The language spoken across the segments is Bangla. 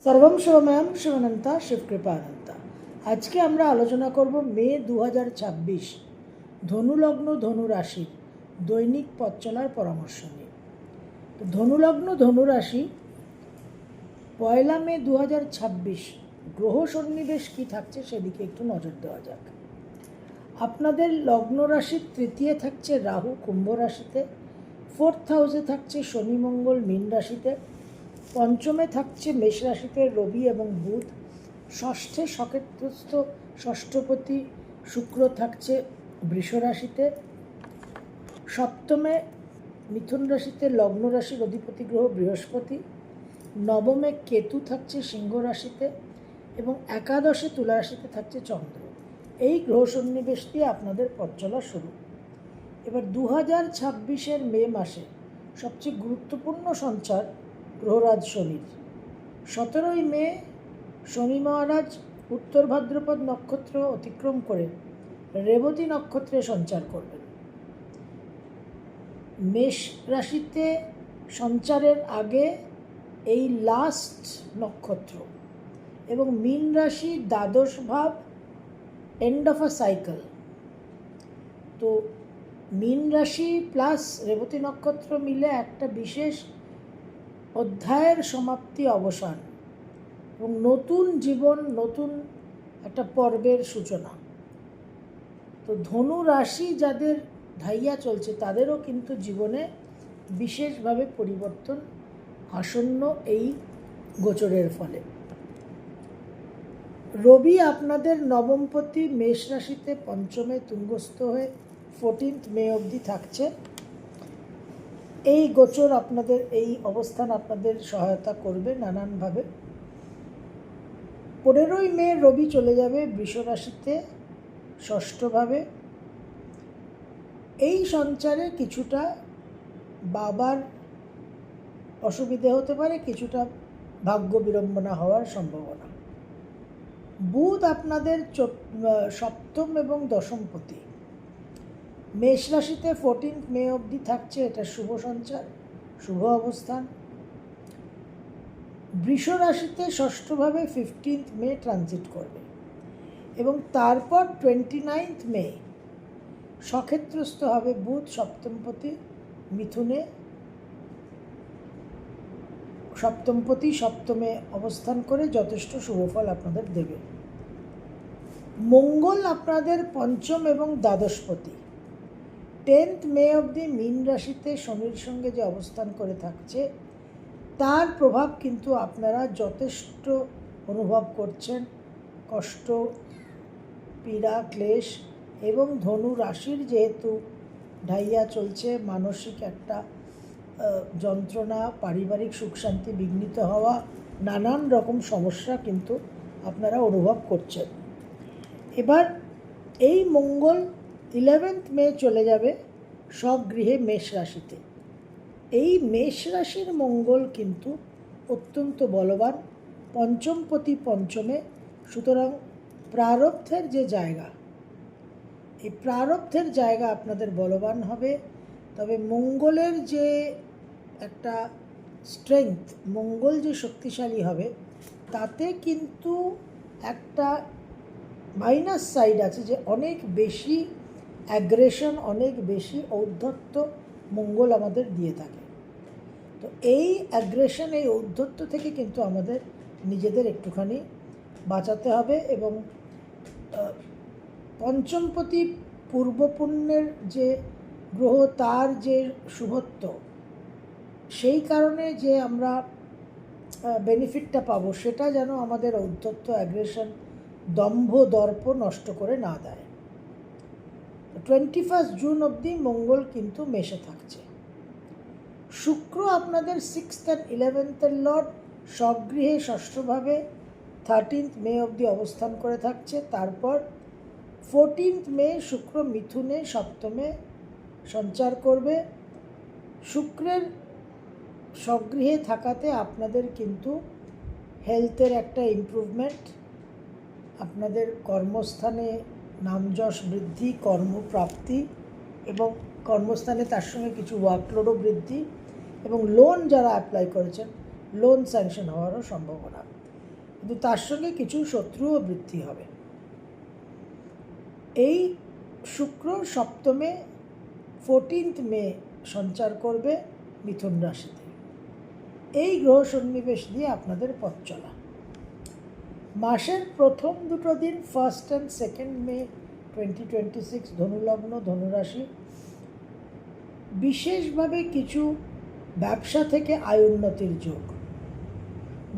सर्वम शिवमयम शिवानंता शिवकृपानंता। আজকে আমরা আলোচনা করব মে 2026 ধনুলগ্ন ধনুরাশি দৈনিক পথ চলার পরামর্শ নিয়ে। তো ধনুলগ্ন ধনুরাশি পয়লা মে 2026 গ্রহ সন্নিবেশ কী থাকছে সেদিকে একটু নজর দেওয়া যাক। আপনাদের লগ্ন রাশির তৃতীয় থাকছে রাহু কুম্ভ রাশিতে, 4th হাউসে থাকছে শনি মঙ্গল মীন রাশিতে, পঞ্চমে থাকছে মেষ রাশিতে রবি এবং বুধ, ষষ্ঠে সকেত্রস্থ ষষ্ঠপতি শুক্র থাকছে বৃষ রাশিতে, সপ্তমে মিথুন রাশিতে লগ্ন রাশির অধিপতি গ্রহ বৃহস্পতি, নবমে কেতু থাকছে সিংহ রাশিতে এবং একাদশে তুলা রাশিতে থাকছে চন্দ্র। এই গ্রহ সন্নিবেশ দিয়ে আপনাদের পথ চলা শুরু। এবার 2026 মে মাসে সবচেয়ে গুরুত্বপূর্ণ সঞ্চার গ্রহরাজ শনির। 17 মে শনি মহারাজ উত্তর ভাদ্রপদ নক্ষত্র অতিক্রম করে রেবতী নক্ষত্রে সঞ্চার করবেন। মেষ রাশিতে সঞ্চারের আগে এই লাস্ট নক্ষত্র এবং মীন রাশি দ্বাদশ ভাব এন্ড অফ আ সাইকেল। তো মীন রাশি প্লাস রেবতী নক্ষত্র মিলে একটা বিশেষ অধ্যায়ের সমাপ্তি অবসান এবং নতুন জীবন, নতুন একটা পর্বের সূচনা। তো ধনু রাশি যাদের ঢাইয়া চলছে তাদেরও কিন্তু জীবনে বিশেষভাবে পরিবর্তন আসন্ন এই গোচরের ফলে। রবি আপনাদের নবমপতি মেষ রাশিতে পঞ্চমে তুঙ্গস্থ হয়ে 14th মে অবধি থাকছে। এই গোচর আপনাদের, এই অবস্থান আপনাদের সহায়তা করবে নানানভাবে। 15 মে রবি চলে যাবে বৃষ রাশিতে ষষ্ঠভাবে। এই সঞ্চারে কিছুটা বাবার অসুবিধে হতে পারে, কিছুটা ভাগ্য বিড়ম্বনা হওয়ার সম্ভাবনা। বুধ আপনাদের সপ্তম এবং দশমপতি মেষ রাশিতে 14th মে অবধি থাকছে, এটা শুভ সঞ্চার, শুভ অবস্থান। বৃষ রাশিতে ষষ্ঠভাবে 15th মে ট্রানজিট করবে এবং তারপর 29th মে সক্ষেত্রস্থ হবে বুধ সপ্তমপতি মিথুনে, সপ্তমপতি সপ্তমে অবস্থান করে যথেষ্ট শুভফল আপনাদের দেবে। মঙ্গল আপনাদের পঞ্চম এবং দ্বাদশপতি 10th মে অবধি মীন রাশিতে শনির সঙ্গে যে অবস্থান করে থাকছে তার প্রভাব কিন্তু আপনারা যথেষ্ট অনুভব করছেন। কষ্ট, পীড়া, ক্লেশ এবং ধনু রাশির যেহেতু ঢাইয়া চলছে, মানসিক একটা যন্ত্রণা, পারিবারিক সুখ শান্তি বিঘ্নিত হওয়া, নানান রকম সমস্যা কিন্তু আপনারা অনুভব করছেন। এবার এই মঙ্গল 11th মে চলে যাবে স্বগৃহে মেষ রাশিতে। এই মেষ রাশির মঙ্গল কিন্তু অত্যন্ত বলবান, পঞ্চমপতি পঞ্চমে, সুতরাং প্রারব্ধের যে জায়গা, এই প্রারব্ধের জায়গা আপনাদের বলবান হবে। তবে মঙ্গলের যে একটা স্ট্রেংথ, মঙ্গল যে শক্তিশালী হবে, তাতে কিন্তু একটা মাইনাস সাইড আছে, যে অনেক বেশি অ্যাগ্রেশন, অনেক বেশি ঔদ্ধত্য মঙ্গল আমাদের দিয়ে থাকে। তো এই অ্যাগ্রেশন, এই ঔদ্ধত্য থেকে কিন্তু আমাদের নিজেদের একটুখানি বাঁচাতে হবে। এবং পঞ্চমপতি পূর্বপুণ্যের যে গ্রহ, তার যে শুভত্ব, সেই কারণে যে আমরা বেনিফিটটা পাবো, সেটা যেন আমাদের ঔদ্ধত্য, অ্যাগ্রেশন, দম্ভ, দর্প নষ্ট করে না দেয়। 21 জুন অবধি মঙ্গল কিন্তু মেষে থাকছে। শুক্র আপনাদের 6th and 11th লর্ড স্বগৃহে ষষ্ঠভাবে 13th মে অবধি অবস্থান করে থাকছে। তারপর 14th মে শুক্র মিথুনে সপ্তমে সঞ্চার করবে। শুক্রের স্বগৃহে থাকাতে আপনাদের কিন্তু হেলথের একটা ইমপ্রুভমেন্ট, আপনাদের কর্মস্থানে নামযশ বৃদ্ধি, কর্মপ্রাপ্তি এবং কর্মস্থানে তার সঙ্গে কিছু ওয়ার্কলোডও বৃদ্ধি এবং লোন যারা অ্যাপ্লাই করেছেন লোন স্যাংশন হওয়ারও সম্ভাবনা। কিন্তু তার সঙ্গে কিছু শত্রুও বৃদ্ধি হবে। এই শুক্র সপ্তমে 14 মে সঞ্চার করবে মিথুন রাশিতে। এই গ্রহ সন্নিবেশ দিয়ে আপনাদের পথ চলা। মাসের প্রথম দুটো দিন 1 and 2 মে 2026 ধনুলগ্ন ধনুরাশি, বিশেষভাবে কিছু ব্যবসা থেকে আয় উন্নতির যোগ।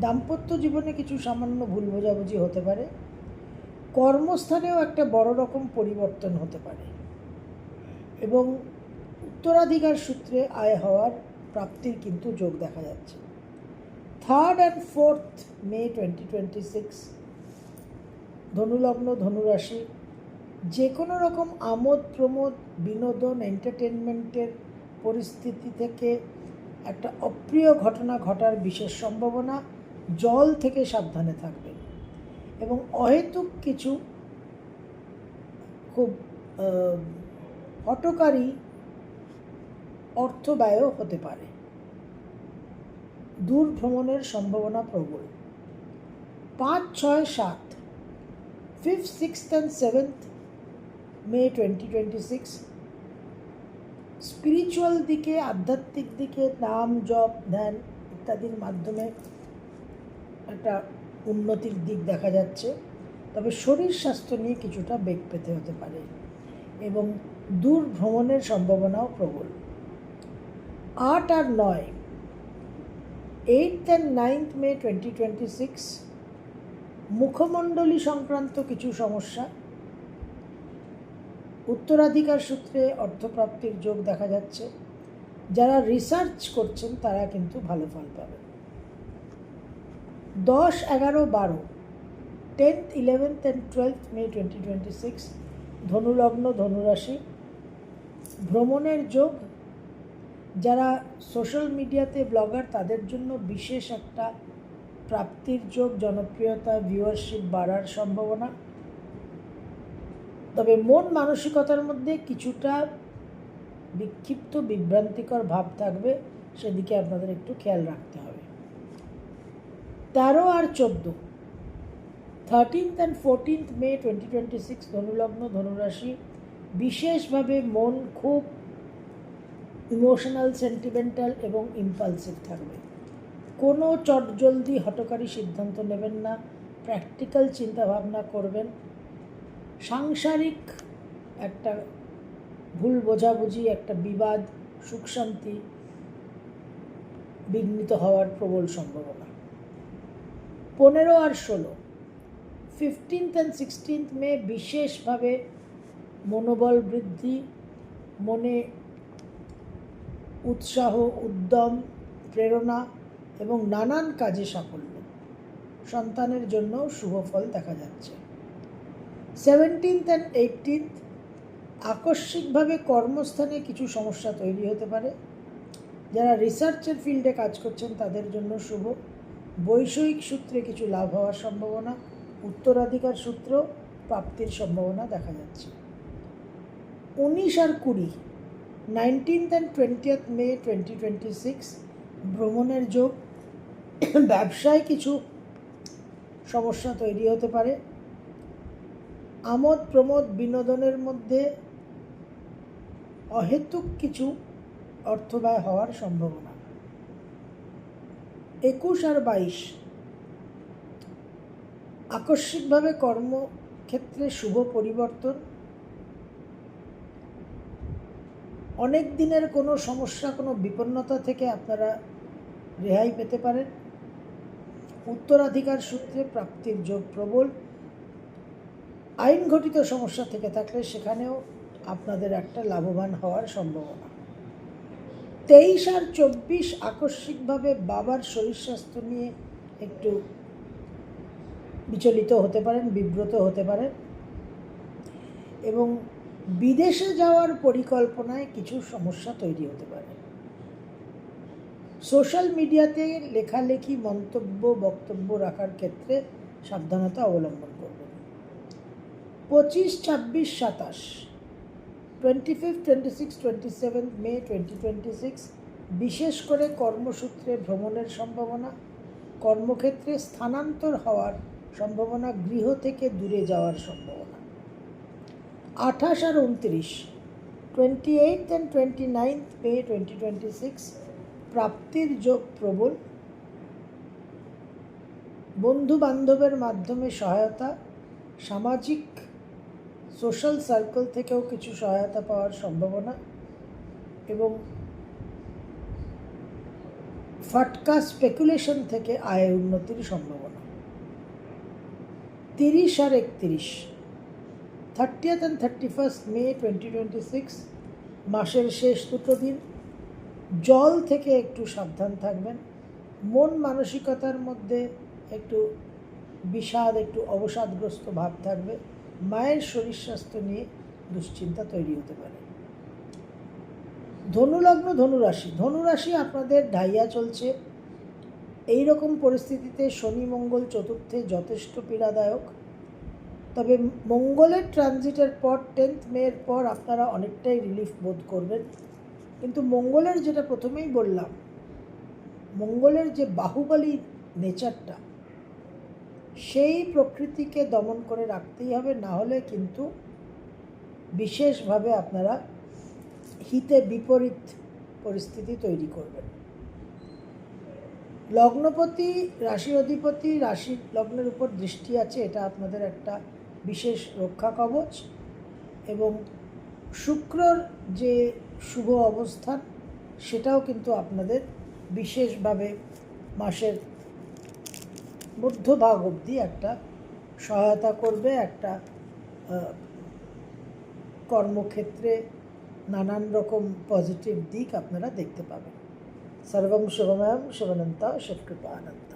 দাম্পত্য জীবনে কিছু সামান্য ভুল বোঝাবুঝি হতে পারে। কর্মস্থানেও একটা বড় রকম পরিবর্তন হতে পারে এবং উত্তরাধিকার সূত্রে আয় হওয়ার প্রাপ্তির কিন্তু যোগ দেখা যাচ্ছে। 3 and 4 মে 2026 ধনুলগ্ন ধনুরাশি, যে কোনো রকম আমোদ প্রমোদ, বিনোদন, এন্টারটেনমেন্টের পরিস্থিতি থেকে একটা অপ্রিয় ঘটনা ঘটার বিশেষ সম্ভাবনা। জল থেকে সাবধানে থাকবেন এবং অহেতুক কিছু খুব হঠকারী অর্থ ব্যয়ও হতে পারে। দূর ভ্রমণের সম্ভাবনা প্রবল। 5, 6, 7 5th, 6th and 7th May 2026 spiritual দিকে, আধ্যাত্মিক দিকে, নাম জপ ধ্যান ইত্যাদির মাধ্যমে একটা উন্নতির দিক দেখা যাচ্ছে। তবে শরীর স্বাস্থ্য নিয়ে কিছুটা বেগ পেতে হতে পারে এবং দূর ভ্রমণের সম্ভাবনাও প্রবল। 8 আর 9 8th and 9th মে 2026 মুখমণ্ডলী সংক্রান্ত কিছু সমস্যা। উত্তরাধিকার সূত্রে অর্থপ্রাপ্তির যোগ দেখা যাচ্ছে। যারা রিসার্চ করছেন তারা কিন্তু ভালো ফল পাবেন। 10, 11, 12 10th, 11th and 12th মে 2026 ধনুলগ্ন ধনুরাশি, ভ্রমণের যোগ। যারা সোশ্যাল মিডিয়াতে ব্লগার তাদের জন্য বিশেষ একটা প্রাপ্তির যোগ, জনপ্রিয়তা, ভিউয়ারশিপ বাড়ার সম্ভাবনা। তবে মন মানসিকতার মধ্যে কিছুটা বিক্ষিপ্ত বিভ্রান্তিকর ভাব থাকবে, সেদিকে আপনাদের একটু খেয়াল রাখতে হবে। 13 আর 14 13th and 14th মে 2026 ধনুলগ্ন ধনুরাশি, বিশেষভাবে মন খুব ইমোশনাল, সেন্টিমেন্টাল এবং ইম্পালসিভ থাকবে। কোনো চটজলদি হঠকারী সিদ্ধান্ত নেবেন না, প্র্যাকটিক্যাল চিন্তাভাবনা করবেন। সাংসারিক একটা ভুল বোঝাবুঝি, একটা বিবাদ, সুখ শান্তি বিঘ্নিত হওয়ার প্রবল সম্ভাবনা। 15 আর 16 15th and 16th মে বিশেষভাবে মনোবল বৃদ্ধি, মনে উৎসাহ, উদ্যম, প্রেরণা এবং নানান কাজে সাফল্য। সন্তানের জন্য শুভ ফল দেখা যাচ্ছে। 17th and 18th আকস্মিকভাবে কর্মস্থানে কিছু সমস্যা তৈরি হতে পারে। যারা রিসার্চের ফিল্ডে কাজ করছেন তাদের জন্য শুভ। বৈষয়িক সূত্রে কিছু লাভ হওয়ার সম্ভাবনা। উত্তরাধিকার সূত্র প্রাপ্তির সম্ভাবনা দেখা যাচ্ছে। 19 আর 20 19th and 20th মে 2026 ভ্রমণের যোগ। ব্যবসায় কিছু সমস্যা তৈরি হতে পারে। আমোদ প্রমোদ বিনোদনের মধ্যে অহেতুক কিছু অর্থব্যয় হওয়ার সম্ভাবনা। 21 আর 22 আকস্মিকভাবে কর্মক্ষেত্রে শুভ পরিবর্তন। অনেক দিনের কোনো সমস্যা, কোনো বিপন্নতা থেকে আপনারা রেহাই পেতে পারেন। উত্তরাধিকার সূত্রে প্রাপ্তির যোগ প্রবল। আইনঘটিত সমস্যা থেকে থাকলে সেখানেও আপনাদের একটা লাভবান হওয়ার সম্ভাবনা। 23 আর 24 আকস্মিকভাবে বাবার শরীর স্বাস্থ্য নিয়ে একটু বিচলিত হতে পারেন, বিব্রত হতে পারেন এবং বিদেশে যাওয়ার পরিকল্পনায় কিছু সমস্যা তৈরি হতে পারে। সোশ্যাল মিডিয়াতে লেখালেখি, মন্তব্য, বক্তব্য রাখার ক্ষেত্রে সাবধানতা অবলম্বন করবেন। 25, 26, 27 25th, 26th, 27th মে 2026 বিশেষ করে কর্মসূত্রে ভ্রমণের সম্ভাবনা। কর্মক্ষেত্রে স্থানান্তর হওয়ার সম্ভাবনা, গৃহ থেকে দূরে যাওয়ার সম্ভাবনা। 28 আর 29, 28 অ্যান্ড 29 মে 2026, প্রাপ্তির যোগ প্রবল। বন্ধু বান্ধবের মাধ্যমে সহায়তা, সামাজিক সোশ্যাল সার্কেল থেকেও কিছু সহায়তা পাওয়ার সম্ভাবনা এবং ফাটকা স্পেকুলেশন থেকে আয় উন্নতির সম্ভাবনা। 30 আর 31, 30th অ্যান্ড 31st মে 2026, মাসের শেষ দুটো দিন। জল থেকে একটু সাবধান থাকবেন। মন মানসিকতার মধ্যে একটু বিষাদ, একটু অবসাদগ্রস্ত ভাব থাকবে। মায়ের শরীর স্বাস্থ্য নিয়ে দুশ্চিন্তা তৈরি হতে পারে। ধনুলগ্ন, ধনুরাশি। ধনুরাশি আপনাদের ঢাইয়া চলছে। এই রকম পরিস্থিতিতে শনি মঙ্গল চতুর্থে যথেষ্ট পীড়াদায়ক। তবে মঙ্গলের ট্রানজিটের পর 10th মের পর আপনারা অনেকটাই রিলিফ বোধ করবেন। কিন্তু মঙ্গলের, যেটা প্রথমেই বললাম, মঙ্গলের যে বাহুবলী নেচারটা, সেই প্রকৃতিকে দমন করে রাখতেই হবে, না হলে কিন্তু বিশেষভাবে আপনারা হিতে বিপরীত পরিস্থিতি তৈরি করবেন। লগ্নপতি, রাশির অধিপতি রাশির লগ্নের উপর দৃষ্টি আছে, এটা আপনাদের একটা বিশেষ রক্ষা কবচ। এবং শুক্রর যে শুভ অবস্থান, সেটাও কিন্তু আপনাদের বিশেষভাবে মাসের মধ্যভাগ অবধি একটা সহায়তা করবে। একটা কর্মক্ষেত্রে নানান রকম পজিটিভ দিক আপনারা দেখতে পাবেন। সর্বম শুভময়ম, শিবানন্তা, শিবকৃপা আনন্দ।